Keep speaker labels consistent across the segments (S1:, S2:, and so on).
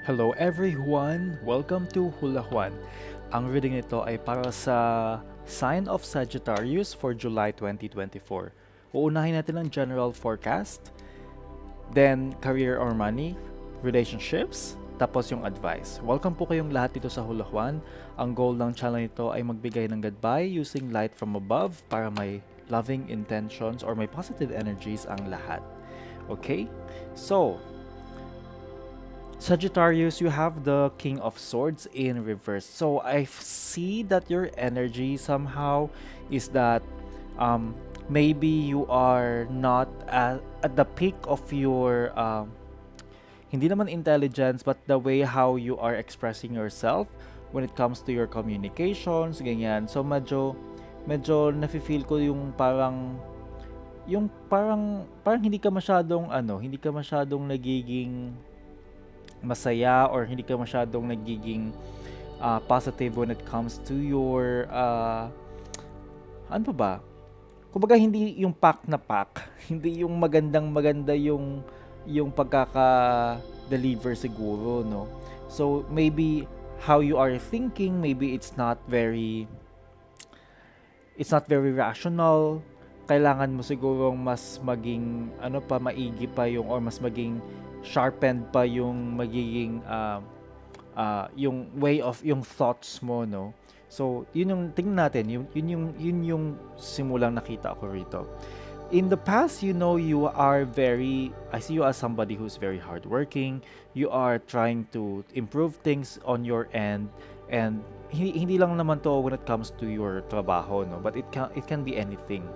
S1: Hello everyone! Welcome to Hula Juan. Ang reading nito ay para sa Sign of Sagittarius for July 2024. Uunahin natin ang general forecast, then career or money, relationships, tapos yung advice. Welcome po kayong lahat dito sa Hula Juan. Ang goal ng channel nito ay magbigay ng goodbye using light from above para may loving intentions or may positive energies ang lahat. Okay? So, Sagittarius, you have the King of Swords in reverse. So I see that your energy somehow is that maybe you are not at the peak of your hindi naman intelligence, but the way how you are expressing yourself when it comes to your communications, ganyan. So medyo nafe-feel ko yung parang hindi ka masyadong nagiging masaya or hindi ka masyadong nagiging positive when it comes to your ano pa ba? Kumbaga hindi yung pack na pack, hindi yung magandang maganda yung pagkaka-deliver siguro, no? So maybe how you are thinking, maybe it's not very rational. Kailangan mo sigurong mas maging maigi pa yung or mas maging sharpened pa yung magiging yung way of yung thoughts mo, no? So yun yung tingnan natin, yun yung simulang nakita ko rito. In the past, I see you as somebody who's very hardworking. You are trying to improve things on your end, and hindi lang naman to when it comes to your trabaho, no? But it can be anything.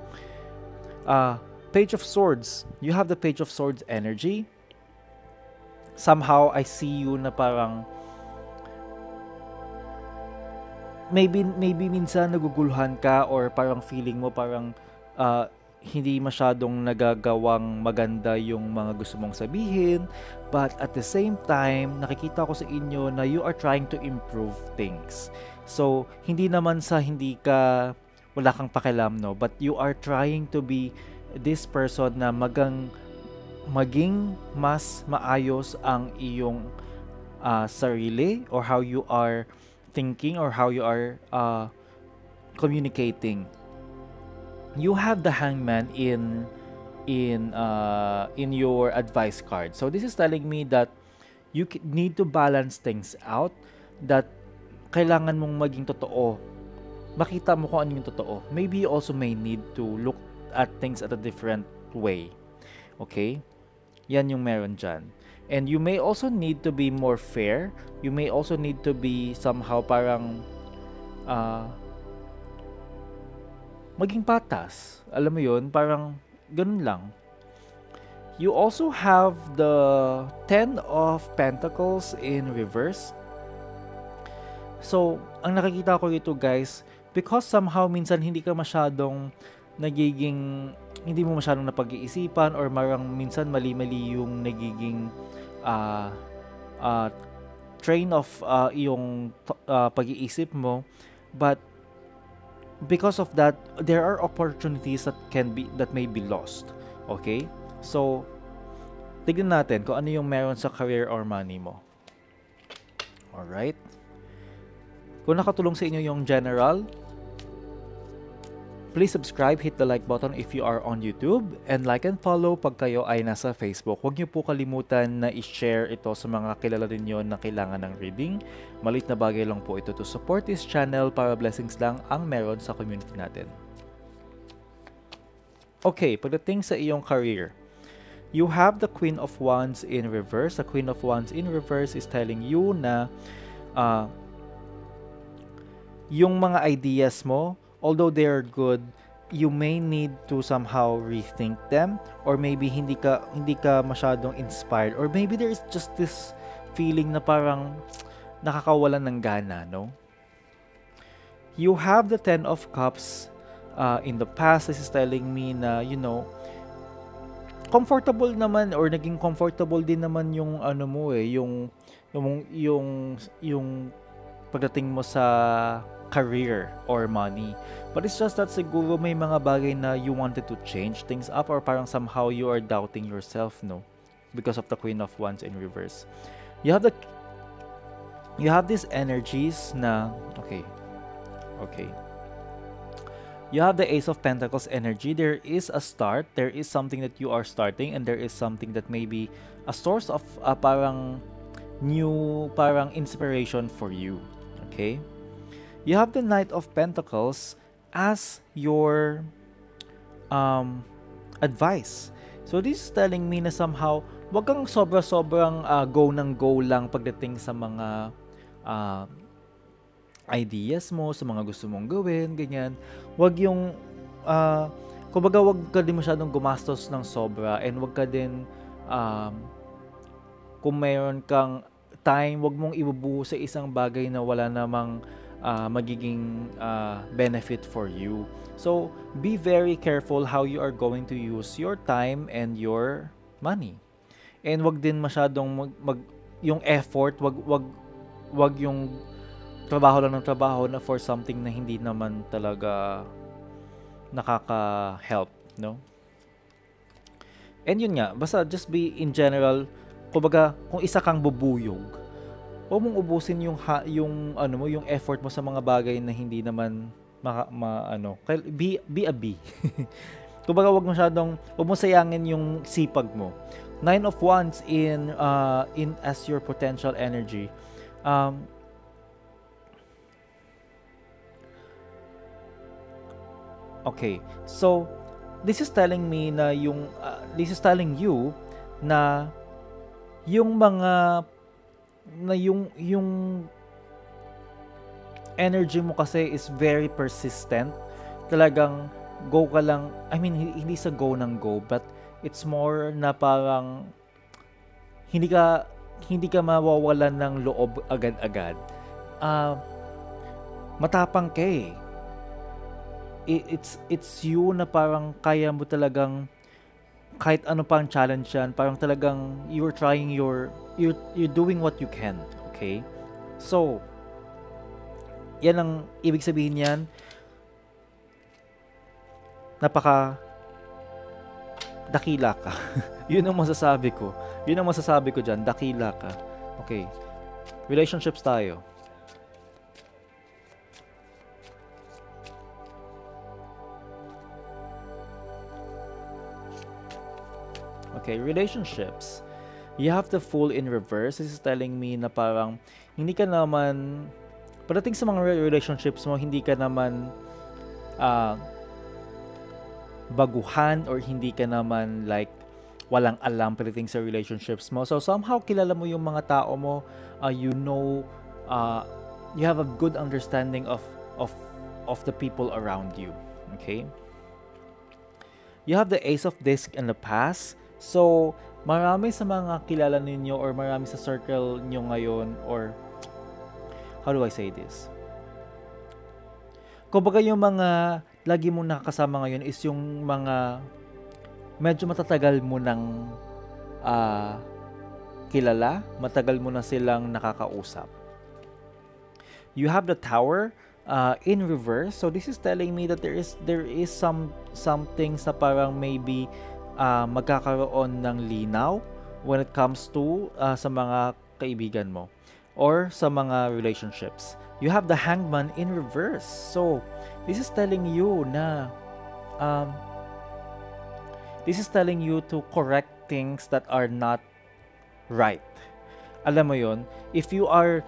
S1: Page of Swords. You have the Page of Swords energy. Somehow I see you na parang maybe minsan naguguluhan ka or parang feeling mo parang hindi masyadong nagagawang maganda yung mga gusto mong sabihin, but at the same time nakikita ko sa inyo na you are trying to improve things. So hindi naman sa wala kang pakialam, no, but you are trying to be this person na maging mas maayos ang iyong sarili or how you are thinking or how you are communicating. You have the Hangman in your advice card. So this is telling me that you need to balance things out, that kailangan mong maging totoo. Makita mo kung ano yung totoo. Maybe you also may need to look at things at a different way. Okay? Yan yung meron dyan. And you may also need to be more fair. You may also need to be somehow parang maging patas. Alam mo yun? Parang ganun lang. You also have the Ten of Pentacles in reverse. So, ang nakikita ko rito, guys, because somehow minsan hindi mo masyadong napag-iisipan or marang minsan mali-mali yung nagiging train of yung pag-iisip mo, but because of that there are opportunities that may be lost. Okay, so tignan natin kung ano yung meron sa career or money mo. Alright, kung nakatulong sa inyo yung general, please subscribe, hit the like button if you are on YouTube, and like and follow pag kayo ay nasa Facebook. Huwag niyo po kalimutan na i-share ito sa mga kilala ninyo na kailangan ng reading. Maliit na bagay lang po ito to support this channel para blessings lang ang meron sa community natin. Okay, pagdating sa iyong career, you have the Queen of Wands in reverse. The Queen of Wands in reverse is telling you na yung mga ideas mo, although they are good, you may need to somehow rethink them, or maybe hindi ka masyadong inspired, or maybe there is just this feeling na parang nakakawalan ng gana, no? You have the Ten of Cups in the past. This is telling me na comfortable naman or naging comfortable din naman yung yung pagdating mo sa career or money. But it's just that siguro may mga bagay na you wanted to change things up, or parang somehow you are doubting yourself, no? Because of the Queen of Wands in reverse. You have the you have these energies na, okay, you have the Ace of Pentacles energy. There is a start, there is something that you are starting, and there is something that may be a source of parang new, parang inspiration for you. Okay? You have the Knight of Pentacles as your advice. So this is telling me na somehow, wag kang sobrang go ng go lang pagdating sa mga ideas mo, sa mga gusto mong gawin, ganyan. Wag yung, kumbaga wag ka din masyadong gumastos ng sobra, and wag ka din, kung mayroon kang time, wag mong ibubuo sa isang bagay na wala namang magiging benefit for you. So, be very careful how you are going to use your time and your money. And wag din masyadong yung effort, wag yung trabaho lang ng trabaho na for something na hindi naman talaga nakaka-help, no? And yun nga, basta just be in general, kumbaga, kung isa kang bubuyog, huwag mong ubusin yung effort mo sa mga bagay na hindi naman be a bee. Kumbaga, wag mo sayangin yung sipag mo. 9 of Wands in as your potential energy. Okay, so this is telling me na this is telling you na yung mga yung energy mo kasi is very persistent. Talagang go ka lang, I mean hindi sa go ng go, but it's more na parang hindi ka mawawalan ng loob agad-agad. Matapang ka eh. It's you na parang kaya mo talagang kahit ano pang challenge yan, parang talagang you're doing what you can, okay? So, yan ang ibig sabihin yan. Dakila ka. Yun ang masasabi ko dyan, dakila ka. Okay. Relationships tayo. Okay, relationships. You have the Fool in reverse. This is telling me na parang hindi ka naman, pagdating sa mga relationships mo, hindi ka naman baguhan, or hindi ka naman like walang alam pagdating sa relationships mo. So somehow kilala mo yung mga tao mo, you have a good understanding of the people around you. Okay? You have the Ace of Disc in the past. So, marami sa mga kilala ninyo or marami sa circle nyo ngayon, or how do I say this? Kumbaga yung mga lagi mo nakakasama ngayon is yung mga medyo matatagal mo nang kilala, matagal mo na silang nakakausap. You have the Tower in reverse. So this is telling me that there is something sa parang maybe magkakaroon ng linaw when it comes to sa mga kaibigan mo or sa mga relationships. You have the Hangman in reverse. So, this is telling you na this is telling you to correct things that are not right. Alam mo yon, if you are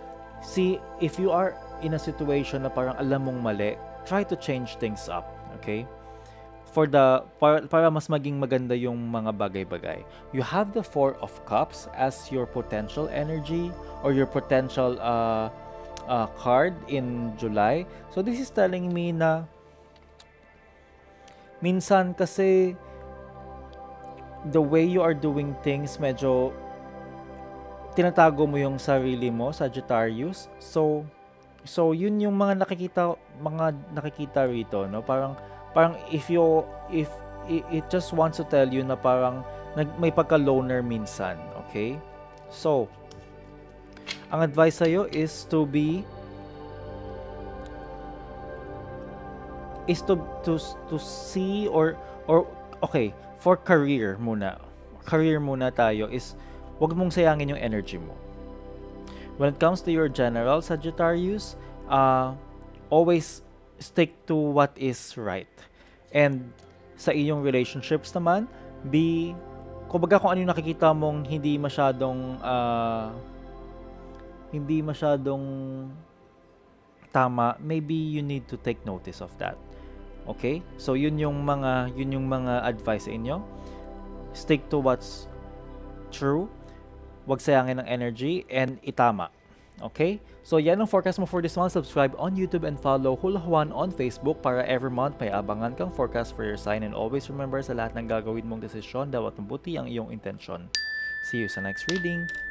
S1: in a situation na parang alam mong mali, try to change things up, okay? Para mas maging maganda yung mga bagay-bagay. You have the Four of Cups as your potential energy or your potential card in July. So this is telling me na minsan kasi the way you are doing things, medyo tinatago mo yung sarili mo, Sagittarius. So yun yung mga nakikita rito, no? Parang if it just wants to tell you na parang may pagka-loner minsan, okay? So, ang advice sa'yo is to see or okay, for career muna tayo is wag mong sayangin yung energy mo. When it comes to your general Sagittarius, always stick to what is right. And sa iyong relationships naman, kumbaga kung ano yung nakikita mong hindi masyadong tama, maybe you need to take notice of that. Okay? So yun yung mga advice sa inyo. Stick to what's true. Huwag sayangin ng energy and itama. Okay? So yan ang forecast mo for this month. Subscribe on YouTube and follow Hula Juan on Facebook para every month may abangan kang forecast for your sign, and always remember sa lahat ng gagawin mong desisyon dapat mabuti ang iyong intensyon. See you sa next reading.